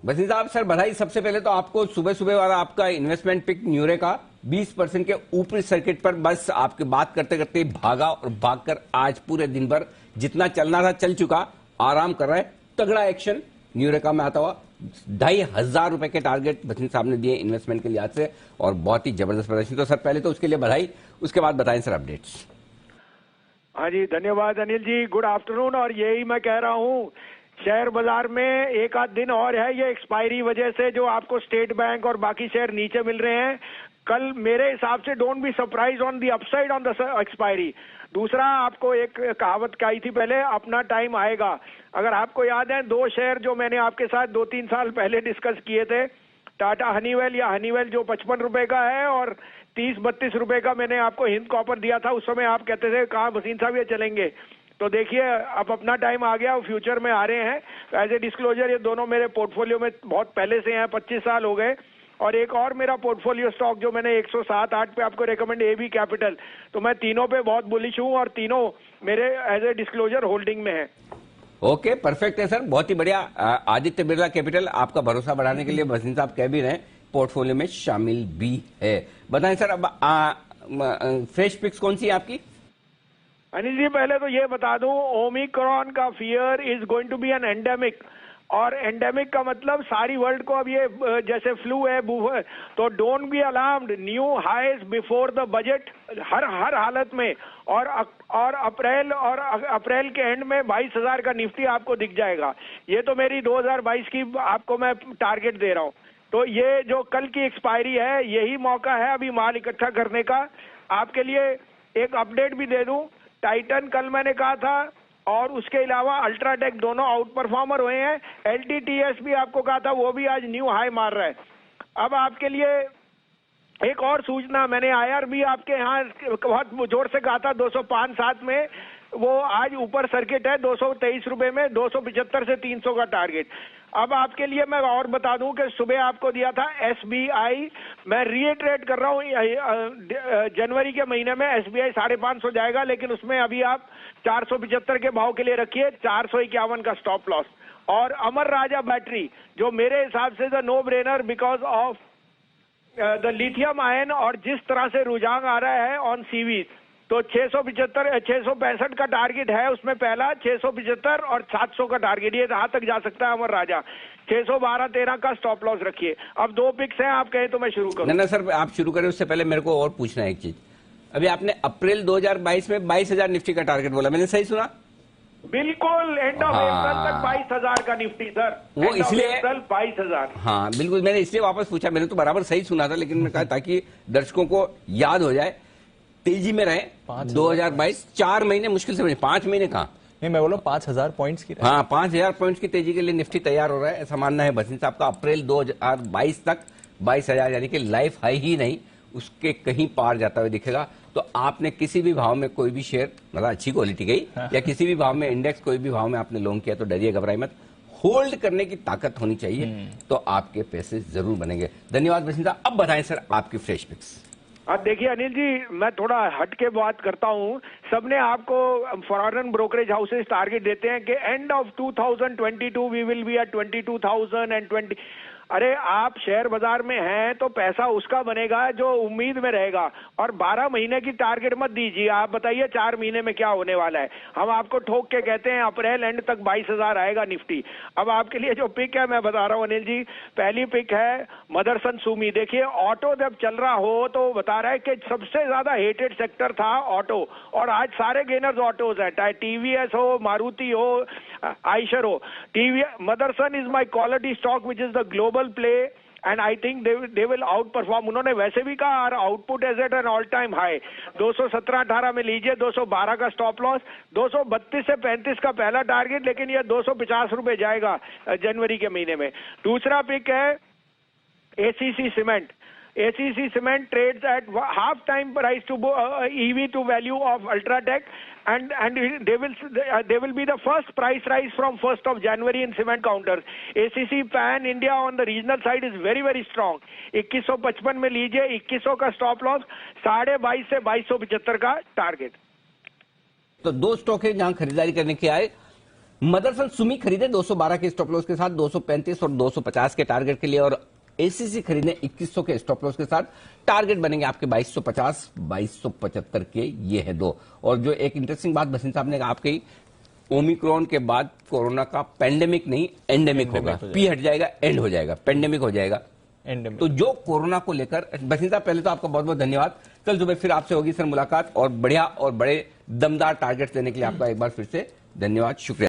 वसीम साहब सर बधाई। सबसे पहले तो आपको सुबह सुबह वाला आपका इन्वेस्टमेंट पिक न्यूरे का 20% के ऊपरी सर्किट पर बस आपकी बात करते करते भागा और भागकर आज पूरे दिन भर जितना चलना था चल चुका, आराम कर रहा है। तगड़ा एक्शन न्यूरेका में आता हुआ 2,500 रुपए के टारगेट वसीम साहब ने दिए इन्वेस्टमेंट के लिहाज से और बहुत ही जबरदस्त प्रदर्शन। तो सर पहले तो उसके लिए बधाई, उसके बाद बताएं सर अपडेट्स। हाँ जी, धन्यवाद अनिल जी, गुड आफ्टरनून। और यही मैं कह रहा हूँ, शेयर बाजार में एक आध दिन और है, ये एक्सपायरी वजह से जो आपको स्टेट बैंक और बाकी शेयर नीचे मिल रहे हैं। कल मेरे हिसाब से don't be surprise on the upside on the expiry. दूसरा, आपको एक कहावत कही थी पहले, अपना टाइम आएगा। अगर आपको याद है, 2 शेयर जो मैंने आपके साथ 2-3 साल पहले डिस्कस किए थे, टाटा हनीवेल या हनीवेल जो 55 रुपए का है और 30-32 रुपए का मैंने आपको हिंद कॉपर दिया था। उस समय आप कहते थे कहाँ वसीम साहब ये चलेंगे। तो देखिए अब अपना टाइम आ गया, फ्यूचर में आ रहे हैं। एज ए डिस्क्लोजर, ये दोनों मेरे पोर्टफोलियो में बहुत पहले से हैं, 25 साल हो गए। और एक और मेरा पोर्टफोलियो स्टॉक जो मैंने 107-8 पे आपको रेकमेंड, एबी कैपिटल, तो मैं तीनों पे बहुत बुलिश हूँ और तीनों मेरे एज ए डिस्क्लोजर होल्डिंग में है। ओके, परफेक्ट है सर, बहुत ही बढ़िया। आदित्य बिरला कैपिटल आपका भरोसा बढ़ाने के लिए वसीम साहब कह भी रहे हैं पोर्टफोलियो में शामिल भी है। बताएं सर अब फ्रेश पिक्स कौन सी है आपकी? अनिल जी, पहले तो ये बता दूं, ओमिक्रॉन का fear is going to be an endemic. और एंडेमिक का मतलब सारी वर्ल्ड को अब ये जैसे फ्लू है, तो don't be alarmed. New highs before the budget हर हालत में। और अप्रैल के एंड में 22,000 का निफ्टी आपको दिख जाएगा। ये तो मेरी 2022 की आपको मैं टारगेट दे रहा हूँ। तो ये जो कल की एक्सपायरी है, यही मौका है अभी माल इकट्ठा करने का। आपके लिए एक अपडेट भी दे दूं, टाइटन कल मैंने कहा था और उसके अलावा अल्ट्राटेक दोनों आउट परफॉर्मर हुए हैं। एलटीटीएस भी आपको कहा था, वो भी आज न्यू हाई मार रहा है। अब आपके लिए एक और सूचना, मैंने आईआर भी आपके यहाँ बहुत जोर से कहा था 205-7 में, वो आज ऊपर सर्किट है 223 रुपए में, 275 से 300 का टारगेट। अब आपके लिए मैं और बता दूं कि सुबह आपको दिया था एसबीआई, मैं रीइटरेट कर रहा हूं, जनवरी के महीने में एसबीआई 550 जाएगा, लेकिन उसमें अभी आप 475 के भाव के लिए रखिए, 451 का स्टॉप लॉस। और अमर राजा बैटरी जो मेरे हिसाब से the no brainer because of the lithium ion और जिस तरह से रुझान आ रहा है ऑन सीवीज, तो 665 का टारगेट है उसमें पहला, 675 और 700 का टारगेट, ये यहां तक जा सकता है अमर राजा। 612-13 का स्टॉप लॉस रखिए। अब 2 पिक्स हैं, आप कहें तो मैं शुरू करूं? ना सर, आप शुरू करें, उससे पहले मेरे को और पूछना है एक चीज। अभी आपने अप्रैल 2022 में 22,000 निफ्टी का टारगेट बोला, मैंने सही सुना? बिल्कुल, एंड ऑफ अप्रैल तक 22,000 का निफ्टी सर, वो इसलिए 22,000। हाँ बिल्कुल, मैंने इसलिए वापस पूछा, मैंने तो बराबर सही सुना था, लेकिन मैं कहा ताकि दर्शकों को याद हो जाए, तेजी में रहे 2022, 4 महीने मुश्किल से बने, 5 महीने कहाँ नहीं, मैं बोला 5,000 पॉइंट्स की। हाँ, 5,000 पॉइंट्स की तेजी के लिए निफ्टी तैयार हो रहा है, ऐसा मानना है वसीम साहब का। अप्रैल 2022 तक 22,000 यानी कि लाइफ हाई ही नहीं, उसके कहीं पार जाता हुआ दिखेगा। तो आपने किसी भी भाव में कोई भी शेयर, मतलब अच्छी क्वालिटी गई या किसी भी भाव में इंडेक्स, कोई भी भाव में आपने लॉन्ग किया तो डरिए, घबराइए मत, होल्ड करने की ताकत होनी चाहिए, तो आपके पैसे जरूर बनेंगे। धन्यवाद वसीम साहब। अब बताएं सर आपकी फ्रेश पिक्स। अब देखिए अनिल जी, मैं थोड़ा हट के बात करता हूँ। सबने आपको फॉरेन ब्रोकरेज हाउसेस टारगेट देते हैं कि end of 2022 we will be at 22,020। अरे आप शेयर बाजार में हैं तो पैसा उसका बनेगा जो उम्मीद में रहेगा, और 12 महीने की टारगेट मत दीजिए। आप बताइए 4 महीने में क्या होने वाला है। हम आपको ठोक के कहते हैं अप्रैल एंड तक 22,000 आएगा निफ्टी। अब आपके लिए जो पिक है मैं बता रहा हूँ अनिल जी, पहली पिक है मदरसन सुमी। देखिए ऑटो जब चल रहा हो तो बता रहा है कि सबसे ज्यादा हेटेड सेक्टर था ऑटो, और आज सारे गेनर्स ऑटोज है, चाहे टीवीएस हो, मारुति हो, आइशर हो। Motherson is my quality stock which is the global play and I think they will outperform. उन्होंने वैसे भी कहा output is at an all time high. 217-18 में लीजिए, 212 का स्टॉप लॉस, 232 से 35 का पहला टारगेट, लेकिन यह 250 रुपए जाएगा जनवरी के महीने में। दूसरा पिक है ACC cement. ACC Cement trades at half time price to EV to value of Ultratech, and they will be the first price rise from 1st of January in cement counters. ACC Pan India on the regional side is very very strong. 2155 में लीजिए, 2100 का stop loss, 22.5 से 2275 का target. तो दो stock है जहां खरीदारी करने के आए, मदरसन सुमी खरीदे 212 के स्टॉप लॉस के साथ 235 और 250 के टारगेट के लिए, और एसीसी खरीदे 2100 के स्टॉप लॉस के साथ। टारगेट बनेंगे आपके 2250 2275 के, ये है दो। और जो एक इंटरेस्टिंग बात बसिन साहब ने कहा, आपकी ओमिक्रॉन के बाद कोरोना का पेंडेमिक नहीं एंडेमिक होगा, पी हट जाएगा, एंड हो जाएगा, पेंडेमिक हो जाएगा। तो जो कोरोना को लेकर, बसिन साहब पहले तो आपका बहुत बहुत धन्यवाद। कल सुबह फिर आपसे होगी सर मुलाकात, और बढ़िया और बड़े दमदार टारगेट्स देने के लिए आपका एक बार फिर से धन्यवाद, शुक्रिया।